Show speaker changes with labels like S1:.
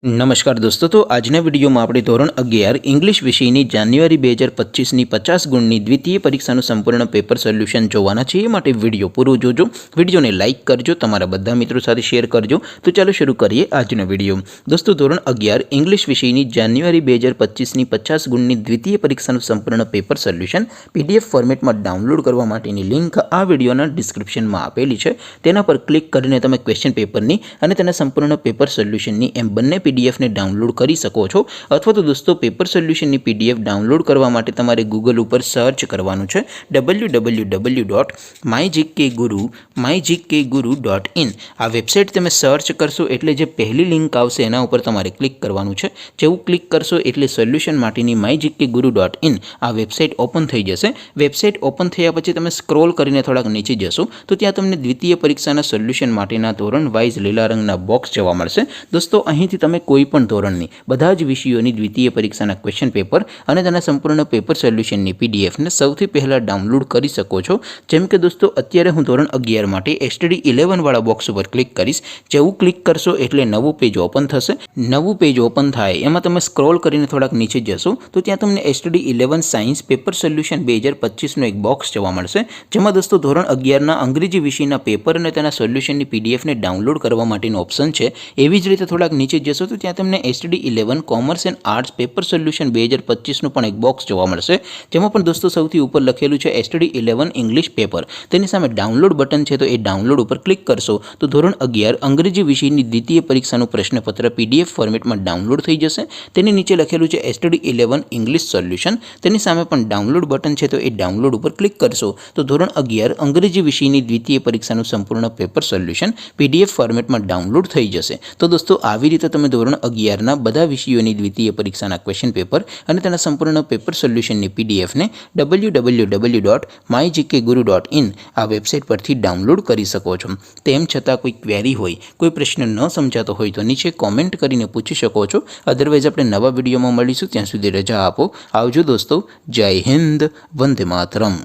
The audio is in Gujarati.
S1: नमस्कार दोस्तों। तो આજના વિડીયોમાં આપણે ધોરણ 11 ઇંગ્લિશ વિષયની જાન્યુઆરી 2025ની 50 ગુણની દ્વિતીય પરીક્ષાનું સંપૂર્ણ પેપર સોલ્યુશન જોવાના છે। એ માટે વિડીયો પૂરો જોજો, વિડીયોને લાઇક કરજો, તમારા બધા મિત્રો સાથે શેર કરજો। તો ચાલો શરૂ કરીએ આજનો વિડીયો। દોસ્તો ધોરણ 11 ઇંગ્લિશ વિષયની જાન્યુઆરી 2025ની 50 ગુણની દ્વિતીય પરીક્ષાનું સંપૂર્ણ પેપર સોલ્યુશન પીડીએફ ફોર્મેટમાં ડાઉનલોડ કરવા માટેની લિંક આ વિડીયોના ડિસ્ક્રિપ્શનમાં આપેલી છે। તેના પર ક્લિક કરીને તમે ક્વેશ્ચન પેપરની અને તેના સંપૂર્ણ પેપર સોલ્યુશનની એમ બંને पीडीएफ ने डाउनलॉड कर सको छो। अथवा तो दोस्तों पेपर सोल्यूशन ની पीडीएफ डाउनलॉड करवा माटे तमारे गूगल पर सर्च करवानुं छे www.mygkguru.in। आ वेबसाइट तमे सर्च करशो एटले जे पहली लिंक आवशे एना उपर तमारे क्लिक करवानुं छे। जेवुं क्लिक करशो एटले सोल्यूशन माटेनी mygkguru.in आ वेबसाइट ओपन थई जशे। वेबसाइट ओपन थया पछी तमे स्क्रॉल करीने थोड़ाक नीचे जशो तो त्यां तमने द्वितीय परीक्षाना सोल्यूशन माटेना धोरण वाइज लीला रंगना बॉक्स जोवा मळशे। दोस्तों અહીંથી તમે કોઈપણ ધોરણની બધા જ વિષયોની દ્વિતીય પરીક્ષાના ક્વેશ્ચન પેપર અને તેના સંપૂર્ણ પેપર સોલ્યુશનની પીડીએફને સૌથી પહેલાં ડાઉનલોડ કરી શકો છો। જેમ કે દોસ્તો અત્યારે હું ધોરણ 11 માટે એસટીડી 11 વાળા બોક્સ ઉપર ક્લિક કરીશ। જેવું ક્લિક કરશો એટલે નવું પેજ ઓપન થશે। નવું પેજ ઓપન થાય એમાં તમે સ્ક્રોલ કરીને થોડાક નીચે જશો તો ત્યાં તમને એસટીડી 11 સાયન્સ પેપર સોલ્યુશન 2025નો એક બોક્સ જોવા મળશે। જેમાં દોસ્તો ધોરણ 11ના અંગ્રેજી વિષયના પેપર અને તેના સોલ્યુશનની પીડીએફને ડાઉનલોડ કરવા માટેનો ઓપ્શન છે। એવી જ રીતે થોડાક નીચે जशो तो त्यां तमने STD 11 commerce and arts paper solution 2025 पण एक बॉक्स जोवा मळशे। जेमां पण दोस्तों सौथी उपर लखेलुं छे एसटीडी 11 इंग्लिश पेपर। तेनी सामे डाउनलॉड बटन छे तो ए डाउनलॉड उपर क्लिक करशो तो धोरण 11 अंग्रेजी विषयनी द्वितीय परीक्षानुं प्रश्नपत्र पीडीएफ फॉर्मेटमां डाउनलॉड थई जशे। तेनी नीचे लखेलुं छे एसटीडी 11 इंग्लिश सोल्यूशन। तेनी सामे पण डाउनलॉड बटन छे तो ए डाउनलॉड उपर क्लिक करशो तो धोरण 11 अंग्रेजी विषयनी द्वितीय परीक्षानुं संपूर्ण पेपर सोल्यूशन पीडीएफ फॉर्मेटमां डाउनलॉड थई जशे। तो दोस्तों આવી રીતે તમે ધોરણ 11ના બધા વિષયોની દ્વિતીય પરીક્ષાના ક્વેશ્ચન પેપર અને તેના સંપૂર્ણ પેપર સોલ્યુશનની પીડીએફને www.mygkguru.in આ વેબસાઇટ પરથી ડાઉનલોડ કરી શકો છો। તેમ છતાં કોઈ ક્વેરી હોય, કોઈ પ્રશ્ન ન સમજાતો હોય તો નીચે કોમેન્ટ કરીને પૂછી શકો છો। અધરવાઇઝ આપણે નવા વિડીયોમાં મળીશું, ત્યાં સુધી રજા આપો। આવજો દોસ્તો। જય હિન્દ, વંદે માતરમ।